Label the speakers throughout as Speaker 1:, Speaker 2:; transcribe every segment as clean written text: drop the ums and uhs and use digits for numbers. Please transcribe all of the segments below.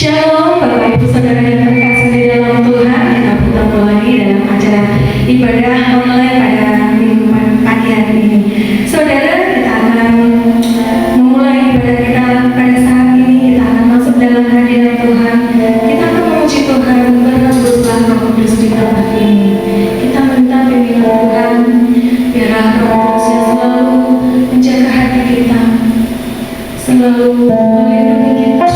Speaker 1: Shalom Bapak Ibu Saudara yang terkasih di dalam Tuhan. Kita bertemu lagi dalam acara ibadah online pada minggu pagi hari ini. Saudara, kita akan memulai ibadah kita pada saat ini. Kita akan masuk dalam hadirat Tuhan. Kita akan memuji Tuhan, berhembuslah Roh Kudus di tempat ini. Kita minta bimbingan Tuhan, biarlah Roh Kudus yang selalu menjaga hati kita, selalu melindungi kita.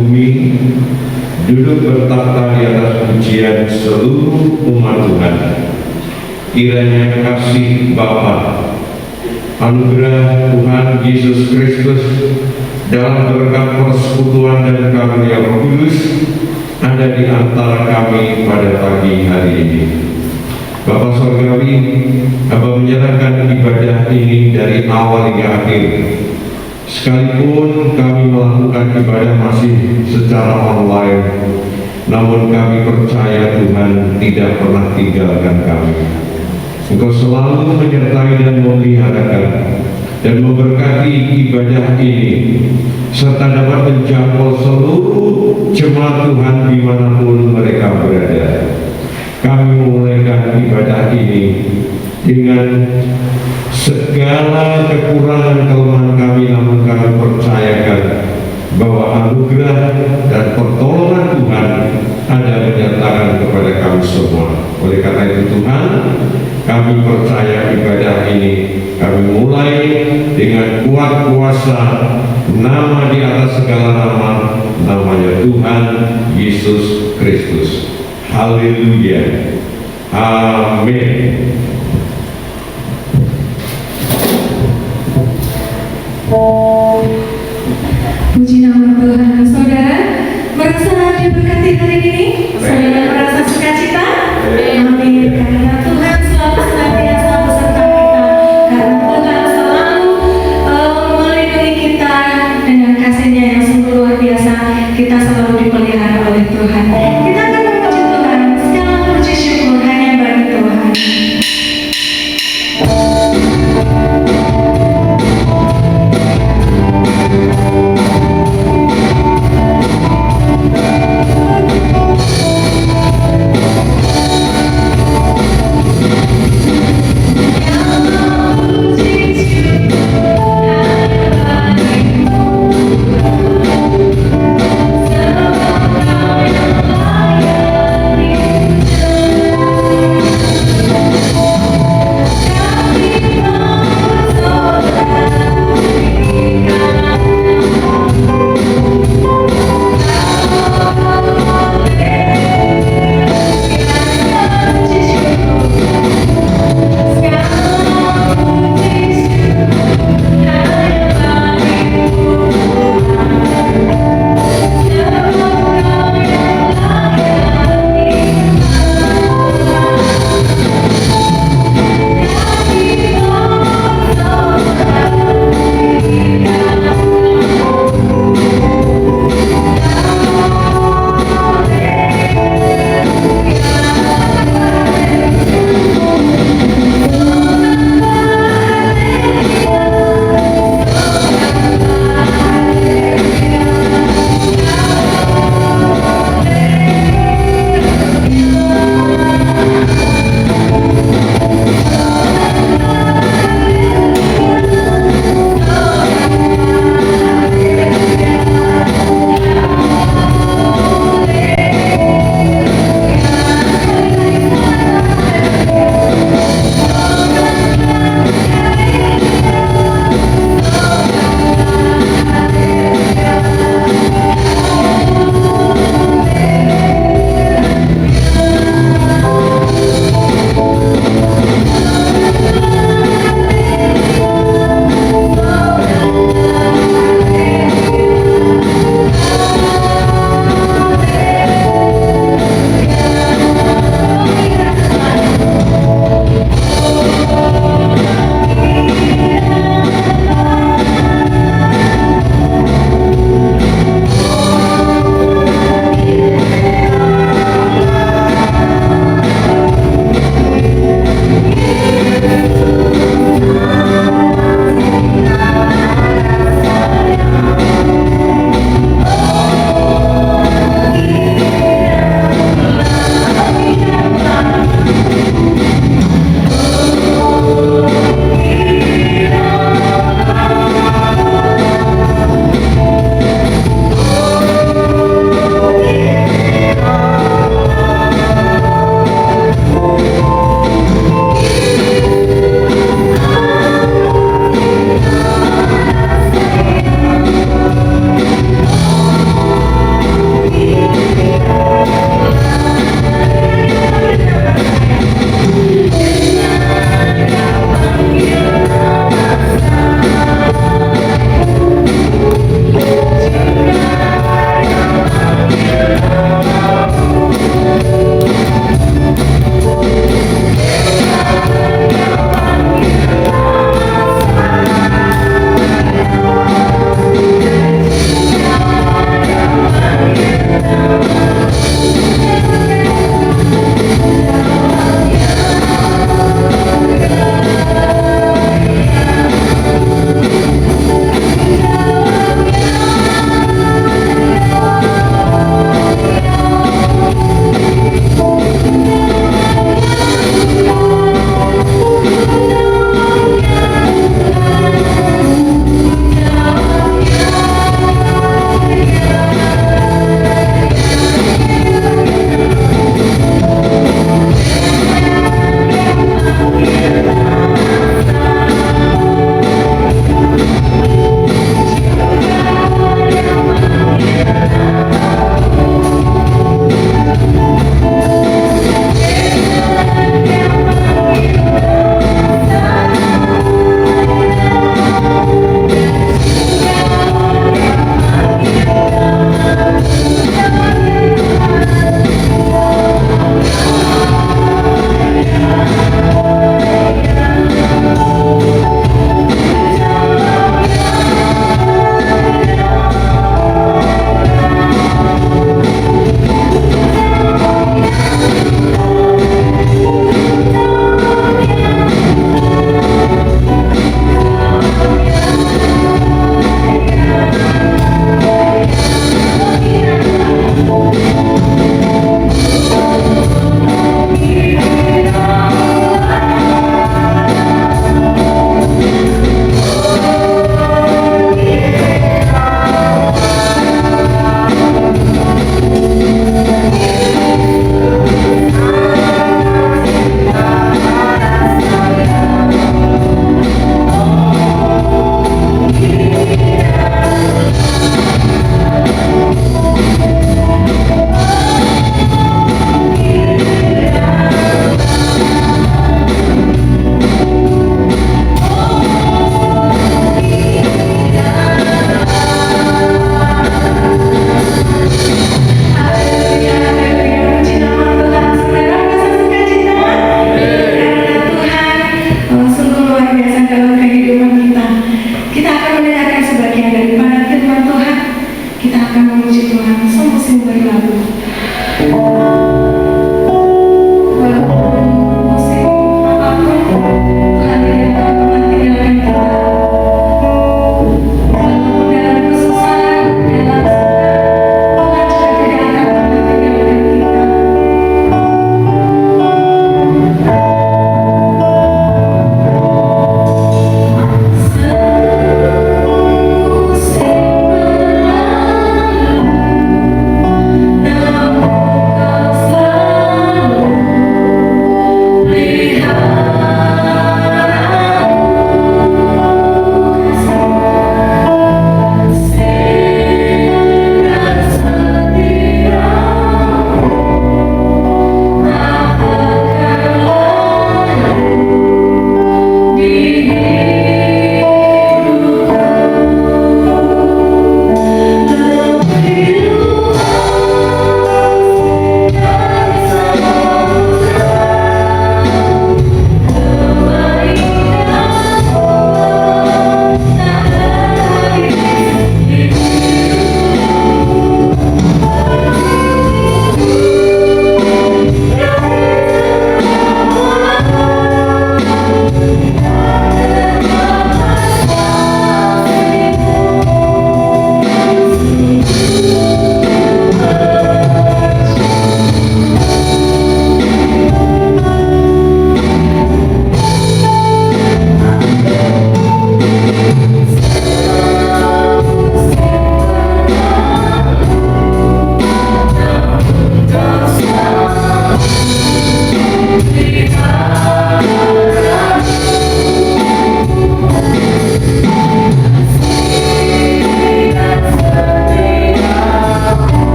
Speaker 2: bumi, duduk bertakhta di atas pujian seluruh umat Tuhan. Kiranya kasih Bapa, anugerah Tuhan Yesus Kristus dalam berkat persekutuan dan karunia Roh Kudus ada di antara kami pada pagi hari ini. Bapa Surgawi, Hamba menyerahkan ibadah ini dari awal hingga akhir. Sekalipun kami melakukan ibadah masih secara online, namun kami percaya Tuhan tidak pernah tinggalkan kami. Engkau selalu menyertai dan memeliharakan dan memberkati ibadah ini, serta dapat menjangkau seluruh jemaat Tuhan dimanapun mereka berada. Kami memulaikan ibadah ini dengan segala kekurangan kelemahan kami, namun kami percayakan bahwa anugerah dan pertolongan Tuhan ada menyertakan kepada kami semua. Oleh karena itu Tuhan, kami percaya ibadah ini kami mulai dengan kuat kuasa nama di atas segala nama, namanya Tuhan Yesus Kristus. Haleluya. Amin.
Speaker 1: Puji nama Tuhan. Saudara merasa diberkati hari ini? Saudara merasa sukacita? Amin. Karena Tuhan selalu senantiasa beserta kita. Karena Tuhan selalu melindungi kita dengan kasih-Nya yang sungguh luar biasa. Kita selalu dipelihara oleh Tuhan. Kita akan memuji Tuhan. Segala puji syukur hanya bagi Tuhan.
Speaker 3: Semua kau yang lain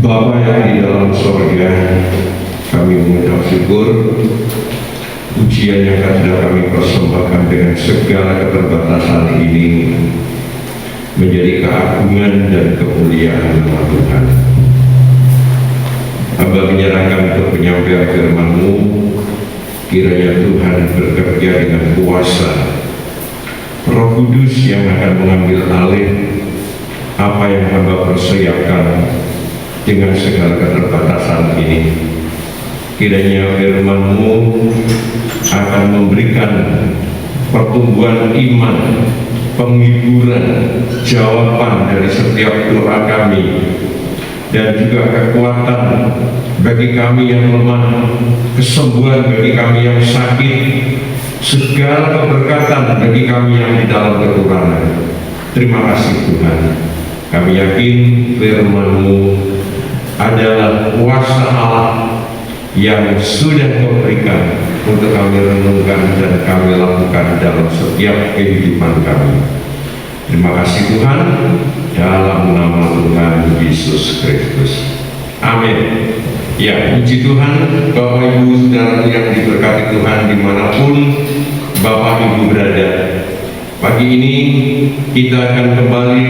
Speaker 2: Bapa yang di dalam sorga, kami mengucap syukur pujian yang sudah kami persembahkan dengan segala keterbatasan ini menjadi keagungan dan kemuliaan nama Tuhan. Hamba menyerahkan untuk penyampaian firman-Mu, kiranya Tuhan bekerja dengan kuasa, Roh Kudus yang akan mengambil alih apa yang hamba persiapkan dengan segala keterbatasan ini. Kiranya firman-Mu akan memberikan pertumbuhan iman, penghiburan, jawaban dari setiap doa kami, dan juga kekuatan bagi kami yang lemah, kesembuhan bagi kami yang sakit, segala keberkatan bagi kami yang di dalam kekurangan. Terima kasih Tuhan. Kami yakin firman-Mu adalah kuasa Allah yang sudah Kau berikan untuk kami renungkan dan kami lakukan dalam setiap kehidupan kami. Terima kasih Tuhan, dalam nama Tuhan Yesus Kristus. Amin. Ya, puji Tuhan, Bapak Ibu Saudara yang diberkati Tuhan dimanapun Bapak Ibu berada. Pagi ini kita akan kembali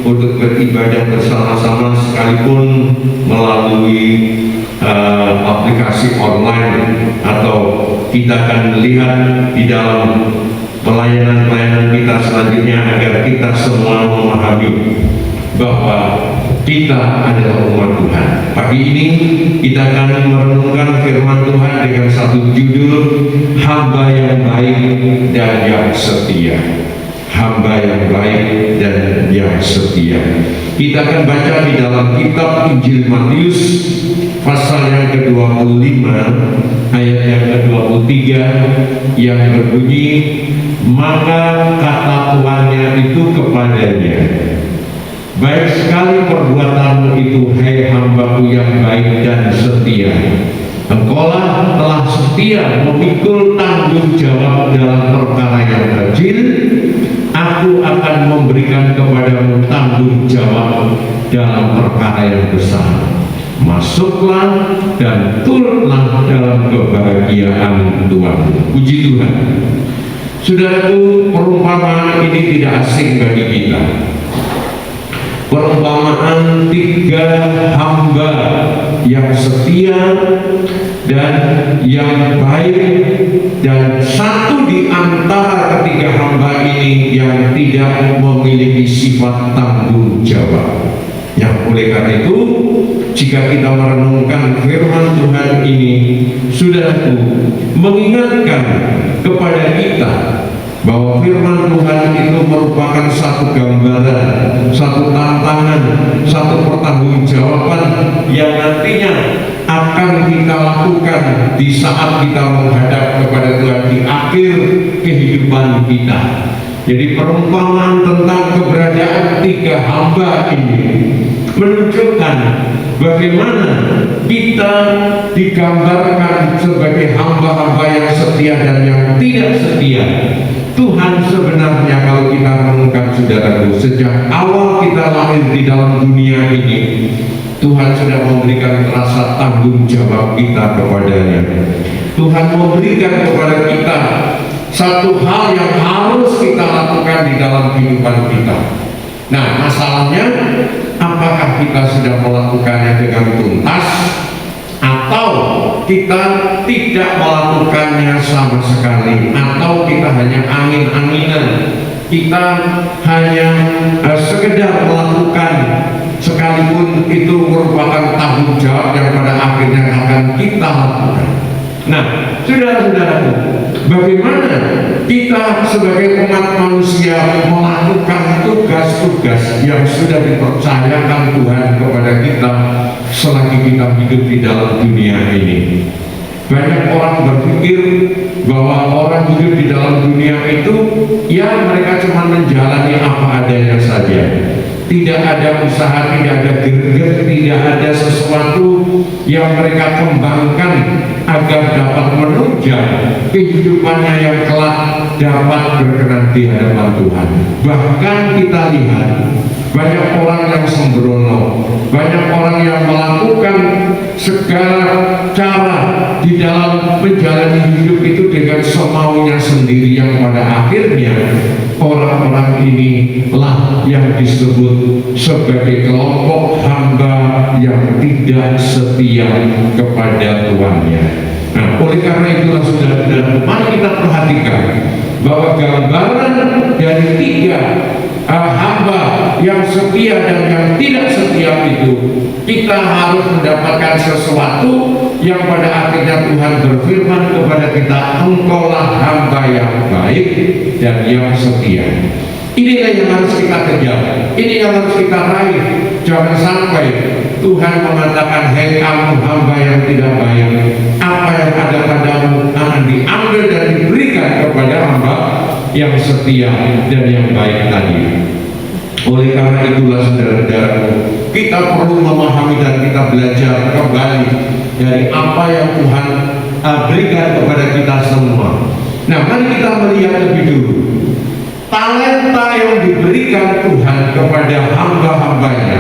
Speaker 2: untuk beribadah bersama-sama sekalipun melalui aplikasi online, atau kita akan lihat di dalam pelayanan-pelayanan kita selanjutnya, agar kita semua memahami bahwa kita adalah umat Tuhan. Pagi ini kita akan merenungkan firman Tuhan dengan satu judul, hamba yang baik dan yang setia. Hamba yang baik dan yang setia. Kita akan baca di dalam kitab Injil Matius pasal yang ke-25 ayat yang ke-23 yang berbunyi, maka kata tuannya itu kepadanya, baik sekali perbuatanmu itu, hai hambaku yang baik dan setia. Engkaulah telah setia memikul tanggung jawab dalam perkara yang kecil, aku akan memberikan kepadamu tanggung jawab dalam perkara yang besar. Masuklah dan turutlah dalam kebahagiaan Tuhan. Puji Tuhan. Saudaraku, perumpamaan ini tidak asing bagi kita. Perumpamaan 3 hamba yang setia dan yang baik, dan satu di antara ketiga hamba ini yang tidak memiliki sifat tanggung jawab. Yang oleh karena itu, jika kita merenungkan firman Tuhan ini, saudaraku, mengingatkan kepada kita bahwa firman Tuhan itu merupakan satu gambaran, satu tantangan, satu pertanggungjawaban yang nantinya akan kita lakukan di saat kita menghadap kepada Tuhan di akhir kehidupan kita. Jadi perumpamaan tentang keberadaan 3 hamba ini menunjukkan bagaimana kita digambarkan sebagai hamba-hamba yang setia dan yang tidak setia. Tuhan sebenarnya, kalau kita renungkan saudaraku, sejak awal kita lahir di dalam dunia ini, Tuhan sudah memberikan rasa tanggung jawab kita kepadanya. Tuhan memberikan kepada kita satu hal yang harus kita lakukan di dalam kehidupan kita. Nah, masalahnya, apakah kita sudah melakukannya dengan tuntas, atau kita tidak melakukannya sama sekali, atau kita hanya angin-anginan, kita hanya sekedar melakukan sekalipun itu merupakan tanggung jawab yang pada akhirnya akan kita lakukan. Nah, saudara-saudaraku, bagaimana kita sebagai umat manusia melakukan tugas-tugas yang sudah dipercayakan Tuhan kepada kita selagi kita hidup di dalam dunia ini? Banyak orang berpikir bahwa orang hidup di dalam dunia itu, ya mereka cuma menjalani apa adanya saja. tidak ada usaha, tidak ada greget, tidak ada sesuatu yang mereka kembangkan agar dapat menunjang kehidupannya yang kelak dapat berkenan di hadapan Tuhan. Bahkan kita lihat banyak orang yang sembrono, banyak orang yang melakukan segala cara di dalam menjalani hidup itu dengan semaunya sendiri, yang pada akhirnya orang-orang inilah yang disebut sebagai kelompok hamba yang tidak setia kepada Tuhannya. Nah, oleh karena itulah saudara-saudara, mari kita perhatikan bahwa gambaran dari tiga hamba yang setia dan yang tidak setia itu, kita harus mendapatkan sesuatu yang pada akhirnya Tuhan berfirman kepada kita, engkaulah hamba yang baik dan yang setia. Inilah yang harus kita kejar, ini yang harus kita raih. Jangan sampai Tuhan mengatakan, hei kamu hamba yang tidak baik, apa yang ada padamu akan diambil dan diberikan kepada hamba yang setia dan yang baik tadi. Oleh karena itulah saudara-saudara, kita perlu memahami dan kita belajar kembali dari apa yang Tuhan berikan kepada kita semua. Nah, mari kita melihat lebih dulu talenta yang diberikan Tuhan kepada hamba-hambanya,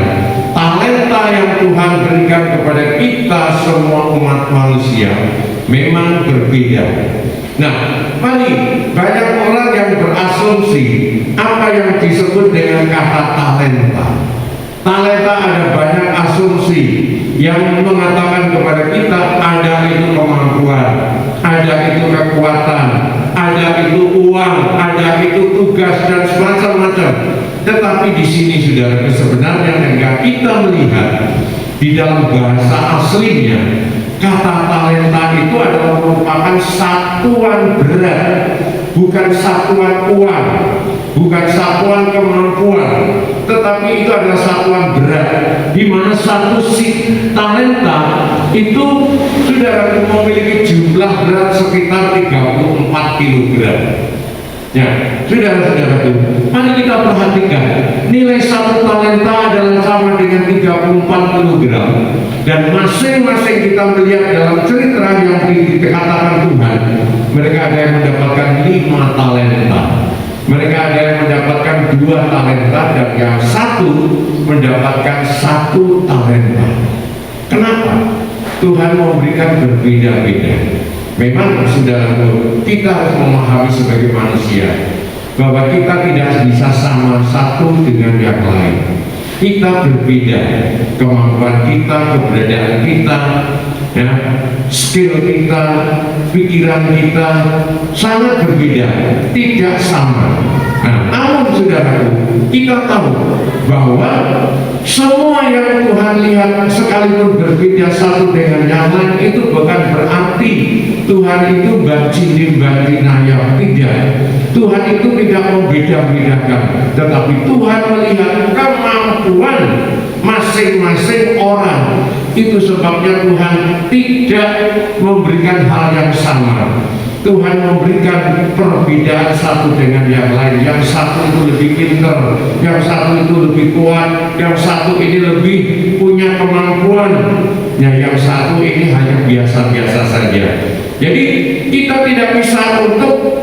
Speaker 2: talenta yang Tuhan berikan kepada kita semua umat manusia memang berbeda. Nah, mari, banyak orang yang berasumsi apa yang disebut dengan kata talenta. Talenta, ada banyak asumsi yang mengatakan kepada kita ada itu kemampuan, ada itu kekuatan, ada itu uang, ada itu tugas dan semacam-macam. Tetapi di sini saudara, sebenarnya ketika kita melihat di dalam bahasa aslinya, kata talenta itu adalah merupakan satuan berat, bukan satuan uang, bukan satuan kemampuan, tetapi itu adalah satuan berat, di mana satu talenta itu saudara memiliki jumlah berat sekitar 34 kg. Ya, saudara-saudara, mari kita perhatikan nilai satu talenta adalah sama dengan 34 kg, dan masing-masing kita melihat dalam cerita yang dikatakan Tuhan, mereka ada yang mendapatkan 5 talenta, mereka ada yang mendapatkan 2 talenta, dan yang satu mendapatkan 1 talenta. Kenapa? Tuhan memberikan berbeda-beda. Memang saudara, kita harus memahami sebagai manusia bahwa kita tidak bisa sama satu dengan yang lain. Kita berbeda, kemampuan kita, keberadaan kita, ya, skill kita, pikiran kita sangat berbeda, tidak sama. Nah, namun saudaraku, kita tahu bahwa semua yang Tuhan lihat sekalipun berbeda satu dengan yang lain, itu bukan berarti Tuhan itu banding-bandinaya, tidak. Tuhan itu tidak membeda-bedakan, tetapi Tuhan melihat kemampuan masing-masing orang. Itu sebabnya Tuhan tidak memberikan hal yang sama. Tuhan memberikan perbedaan satu dengan yang lain. Yang satu itu lebih pintar, yang satu itu lebih kuat, yang satu ini lebih punya kemampuan, yang satu ini hanya biasa-biasa saja. Jadi kita tidak bisa untuk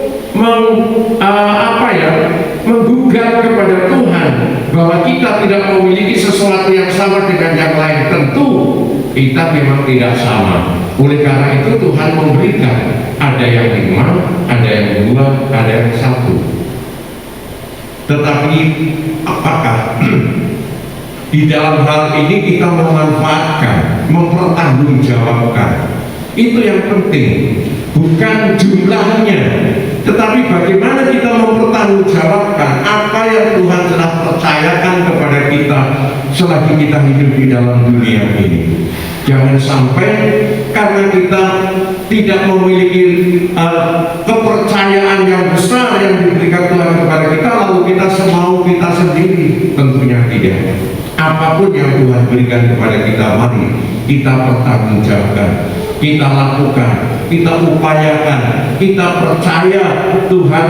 Speaker 2: menggugat kepada Tuhan bahwa kita tidak memiliki sesuatu yang sama dengan yang lain. Tentu kita memang tidak sama. Oleh karena itu Tuhan memberikan, ada yang 5, ada yang 2, ada yang 1. Tetapi apakah di dalam hal ini kita memanfaatkan, mempertanggungjawabkan? Itu yang penting, bukan jumlahnya, tetapi bagaimana kita mempertanggungjawabkan apa yang Tuhan telah percayakan kepada kita selagi kita hidup di dalam dunia ini. Jangan sampai karena kita tidak memiliki kepercayaan yang besar yang diberikan Tuhan kepada kita, lalu kita semau kita sendiri. Tentunya tidak. Apapun yang Tuhan berikan kepada kita, mari kita pertanggungjawabkan. kita lakukan, kita upayakan, kita percaya Tuhan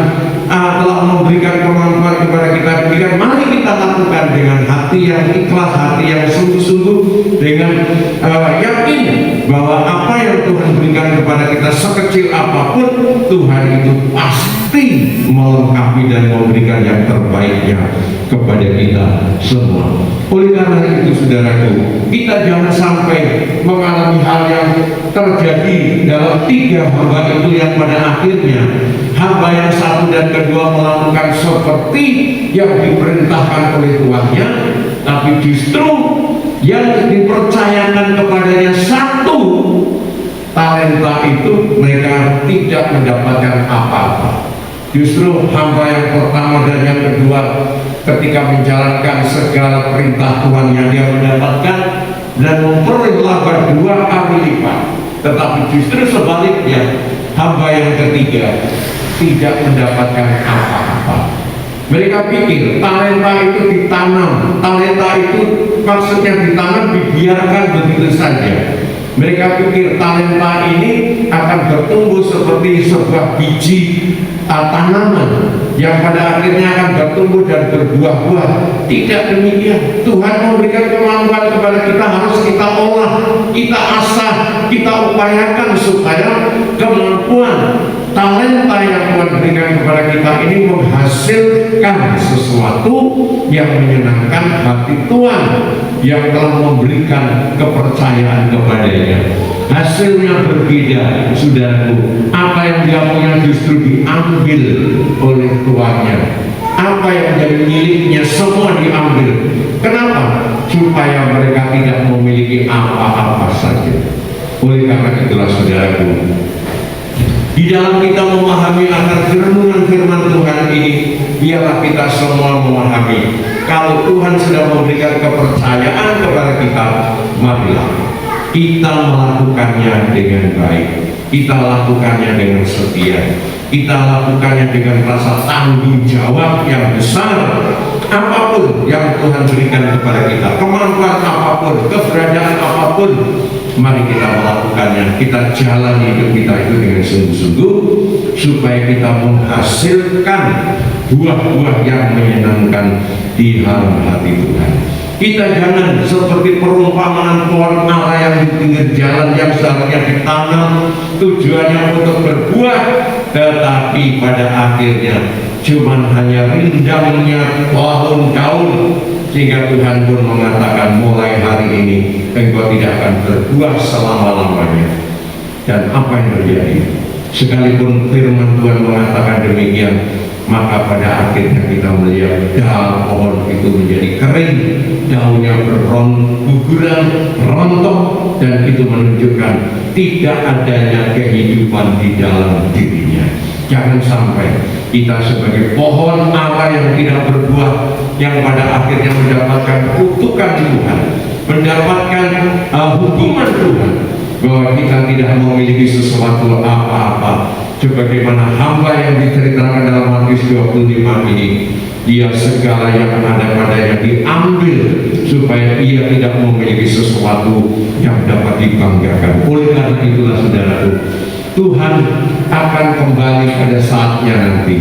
Speaker 2: telah memberikan kemampuan kepada kita demikian, mari kita lakukan dengan hati yang ikhlas, hati yang sungguh-sungguh, dengan yakin bahwa apa yang Tuhan berikan kepada kita sekecil apapun, Tuhan itu pasti melengkapi dan memberikan yang terbaiknya kepada kita semua. Oleh karena itu saudaraku, kita jangan sampai mengalami hal yang terjadi dalam 3 hamba itu yang pada akhirnya hamba yang satu dan kedua melakukan seperti yang diperintahkan oleh tuannya, tapi justru yang dipercayakan kepadanya satu talenta itu mereka tidak mendapatkan apa-apa. Justru hamba yang pertama dan yang kedua ketika menjalankan segala perintah Tuhannya dia mendapatkan dan memperoleh laba 2 kali lipat. Tetapi justru sebaliknya hamba yang ketiga tidak mendapatkan apa-apa. Mereka pikir talenta itu ditanam, talenta itu maksudnya ditanam dibiarkan begitu saja. Mereka pikir talenta ini akan bertumbuh seperti sebuah biji tanaman yang pada akhirnya akan bertumbuh dan berbuah-buah. Tidak demikian. Tuhan memberikan kemampuan kepada kita, harus kita olah, kita asah, kita upayakan supaya kemampuan talenta yang Tuhan berikan kepada kita ini menghasilkan sesuatu yang menyenangkan hati Tuhan yang telah memberikan kepercayaan kepadanya. Hasilnya berbeda, saudaraku. Apa yang dia punya justru diambil oleh tuannya. Apa yang menjadi miliknya semua diambil. Kenapa? Supaya mereka tidak memiliki apa-apa saja. Oleh karena itulah saudaraku, di dalam kita memahami akan renungan firman Tuhan ini, biarlah kita semua memahami kalau Tuhan sudah memberikan kepercayaan kepada kita, marilah kita melakukannya dengan baik, kita lakukannya dengan setia, kita lakukannya dengan rasa tanggung jawab yang besar. Apapun yang Tuhan berikan kepada kita, kemampuan apapun, keberadaan apapun, mari kita melakukannya. Kita jalani hidup kita itu dengan sungguh-sungguh supaya kita menghasilkan buah-buah yang menyenangkan di dalam hati Tuhan. Kita jangan seperti perumpamaan pohon ara yang di pinggir jalan yang seharusnya ditanam tujuannya untuk berbuah, tetapi pada akhirnya cuman hanya rindangnya tahun-tahun, sehingga Tuhan pun mengatakan mulai hari ini engkau tidak akan berbuah selama-lamanya. Dan apa yang terjadi? Sekalipun firman Tuhan mengatakan demikian, maka pada akhirnya kita melihat daun pohon itu menjadi kering, daunnya guguran, rontok, dan itu menunjukkan tidak adanya kehidupan di dalam dirinya. Jangan sampai kita sebagai pohon ara yang tidak berbuah, yang pada akhirnya mendapatkan kutukan Tuhan, mendapatkan hukuman Tuhan, bahwa kita tidak memiliki sesuatu apa-apa. Sebagaimana hamba yang diceritakan dalam Matius 25 ini, dia segala yang ada padanya diambil supaya ia tidak memiliki sesuatu yang dapat dibanggakan. Oleh karena itulah saudaraku, Tuhan akan kembali pada saatnya nanti,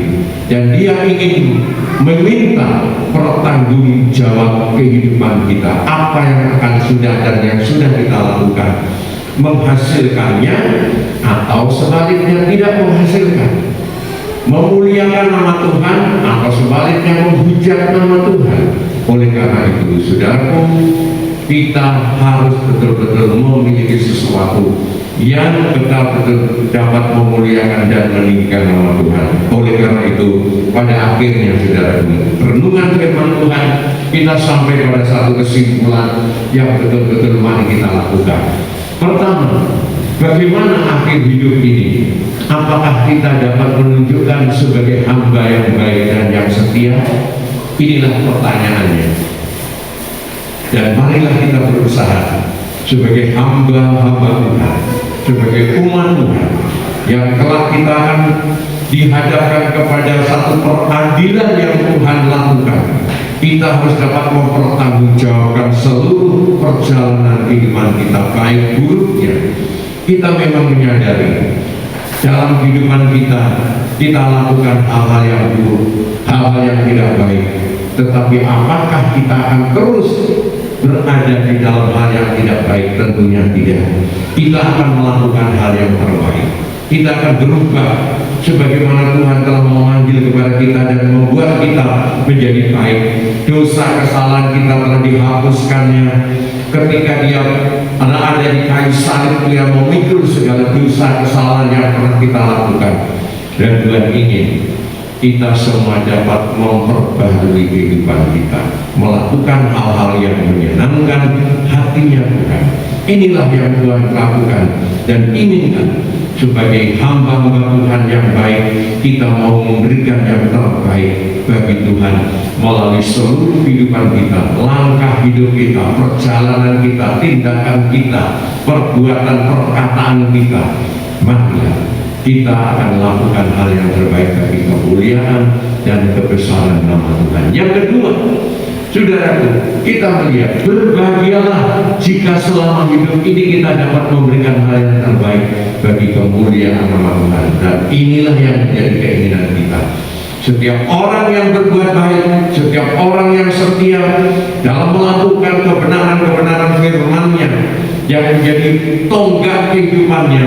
Speaker 2: dan dia ingin meminta pertanggungjawab kehidupan kita. Apa yang akan sudah dan yang sudah kita lakukan, menghasilkannya atau sebaliknya tidak menghasilkan, memuliakan nama Tuhan atau sebaliknya menghujat nama Tuhan. Oleh karena itu saudaraku, kita harus betul-betul memiliki sesuatu yang betul-betul dapat memuliakan dan meninggikan nama Tuhan. Oleh karena itu, pada akhirnya saudaraku, renungan firman Tuhan kita sampai pada satu kesimpulan yang betul-betul mari kita lakukan. Pertama, bagaimana akhir hidup ini? Apakah kita dapat menunjukkan sebagai hamba yang baik dan yang setia? Inilah pertanyaannya. Dan marilah kita berusaha sebagai hamba-hamba Tuhan, sebagai umat Tuhan yang kelak kita akan dihadapkan kepada satu peradilan yang Tuhan lakukan. Kita harus dapat mempertanggungjawabkan seluruh perjalanan kehidupan kita, baik buruknya kita memang menyadari dalam kehidupan kita lakukan hal-hal yang buruk, hal-hal yang tidak baik. Tetapi apakah kita akan terus berada di dalam hal yang tidak baik? Tentunya tidak. Kita akan melakukan hal yang terbaik. Kita akan berubah sebagaimana Tuhan telah memanggil kepada kita dan membuat kita menjadi baik. Dosa kesalahan kita telah dihapuskannya ketika Dia ada di kayu salib. Dia memikul segala dosa kesalahan yang pernah kita lakukan. Dan Tuhan ingin kita semua dapat memperbaharui kehidupan kita, melakukan hal-hal yang menyenangkan hatinya Tuhan. Inilah yang Tuhan lakukan dan inginkan. Sebagai hamba-hamba Tuhan yang baik, kita mau memberikan yang terbaik bagi Tuhan melalui seluruh kehidupan kita, langkah hidup kita, perjalanan kita, tindakan kita, perbuatan, perkataan kita. Marilah kita akan lakukan hal yang terbaik bagi kemuliaan dan kebesaran nama Tuhan. Yang kedua, saudaraku, kita melihat berbahagialah jika selama hidup ini kita dapat memberikan hal yang terbaik bagi kemuliaan nama Tuhan. Dan inilah yang menjadi keinginan kita. Setiap orang yang berbuat baik, setiap orang yang setia dalam melakukan kebenaran-kebenaran firman-Nya yang menjadi tonggak kehidupannya,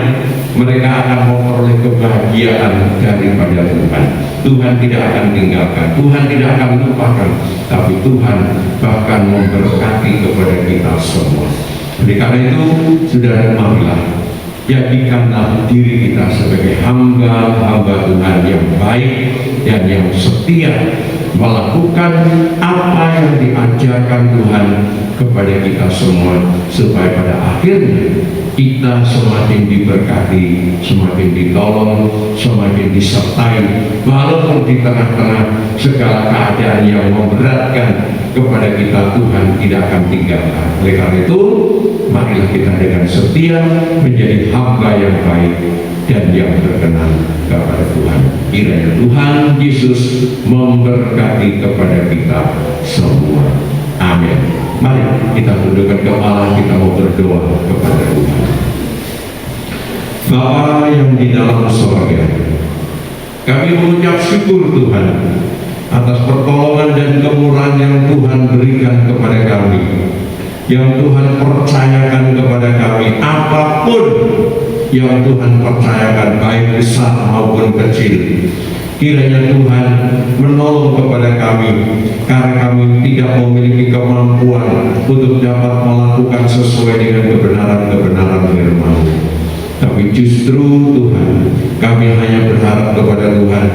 Speaker 2: mereka akan memperoleh kebahagiaan daripada Tuhan. Tuhan tidak akan tinggalkan, Tuhan tidak akan lupakan, tapi Tuhan bahkan memberkati kepada kita semua. Oleh karena itu, saudara, marilah jadikanlah diri kita sebagai hamba-hamba Tuhan yang baik dan yang setia, melakukan apa yang diajarkan Tuhan kepada kita semua, supaya pada akhirnya kita semakin diberkati, semakin ditolong, semakin disertai, walaupun di tengah-tengah segala keadaan yang memberatkan kepada kita, Tuhan tidak akan tinggalkan. Oleh karena itu, marilah kita dengan setia menjadi hamba yang baik dan yang berkenan kepada Tuhan. Kiranya Tuhan Yesus memberkati kepada kita semua. Amin. Mari kita tundukkan kepala, kita mau berdoa kepada Tuhan. Bapa yang di dalam surga, kami mengucap syukur Tuhan atas pertolongan dan kemurahan yang Tuhan berikan kepada kami, yang Tuhan percayakan kepada kami. Apapun yang Tuhan percayakan, baik besar maupun kecil, kiranya Tuhan menolong kepada kami, karena kami tidak memiliki kemampuan untuk dapat melakukan sesuai dengan kebenaran-kebenaran firman. Tapi justru Tuhan, kami hanya berharap kepada Tuhan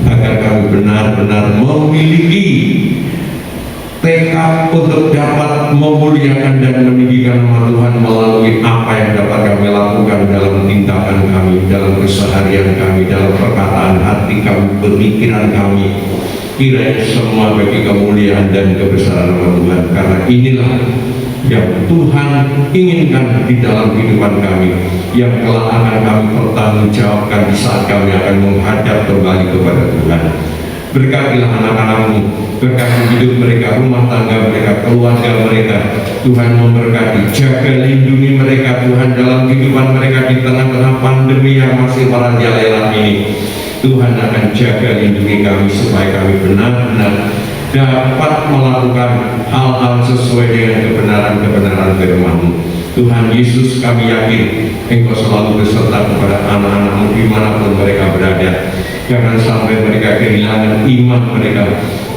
Speaker 2: agar kami benar-benar memiliki tekad untuk dapat memuliakan dan meninggikan nama Tuhan melalui apa yang dapat kami lakukan dalam tindakan kami, dalam keseharian kami, dalam perkataan hati kami, pemikiran kami. Kiranya semua bagi kemuliaan dan kebesaran nama Tuhan, karena inilah yang Tuhan inginkan di dalam kehidupan kami, yang kelak akan kami pertanggungjawabkan di saat kami akan menghadap kembali kepada Tuhan. Berkatilah anak-anak-Mu, berkati hidup mereka, rumah tangga mereka, keluarga mereka. Tuhan memberkati, jaga lindungi mereka Tuhan dalam kehidupan mereka di tengah-tengah pandemi yang masih merajalela ini. Tuhan akan jaga lindungi kami supaya kami benar-benar dapat melakukan hal-hal sesuai dengan kebenaran-kebenaran firman-Mu. Tuhan Yesus, kami yakin Engkau selalu beserta kepada anak-anak-Mu dimanapun mereka berada. Jangan sampai mereka kehilangan iman mereka,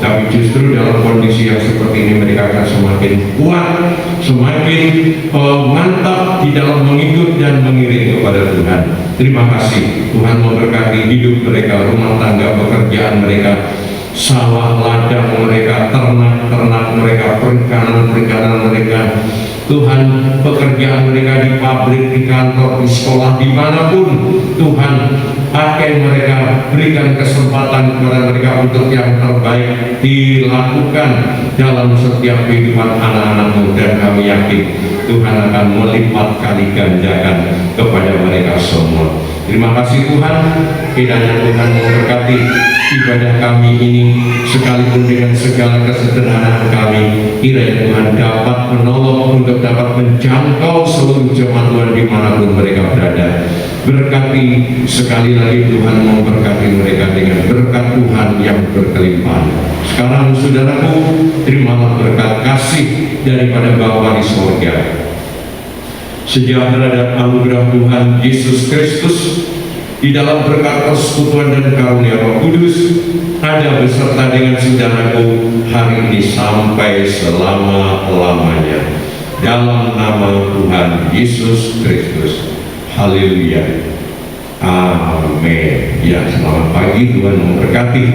Speaker 2: tapi justru dalam kondisi yang seperti ini mereka akan semakin kuat, semakin mantap di dalam mengikut dan mengiring kepada Tuhan. Terima kasih Tuhan memberkati hidup mereka, rumah tangga, pekerjaan mereka, sawah ladang mereka, ternak-ternak mereka, perikanan-perikanan mereka. Tuhan, pekerjaan mereka di pabrik, di kantor, di sekolah, dimanapun Tuhan, pakai mereka, berikan kesempatan kepada mereka untuk yang terbaik dilakukan dalam setiap kehidupan anak-anak-Mu, dan kami yakin Tuhan akan melipat kali gandakan kepada mereka semua. Terima kasih Tuhan, kiranya Tuhan memberkati ibadah kami ini, sekalipun dengan segala kesederhanaan kami, kiranya Tuhan dapat menolong untuk dapat menjangkau seluruh jemaat Tuhan dimanapun mereka berada. Berkati sekali lagi Tuhan, memberkati mereka dengan berkat Tuhan yang berkelimpahan. Sekarang saudaraku, terimalah berkat kasih daripada Bapa di sorga, sejahtera dan anugerah Tuhan Yesus Kristus di dalam berkat persekutuan dan karunia Roh Kudus ada beserta dengan saudaraku hari ini sampai selama-lamanya. Dalam nama Tuhan Yesus Kristus. Haleluya. Amin. Ya, selamat pagi, Tuhan memberkati.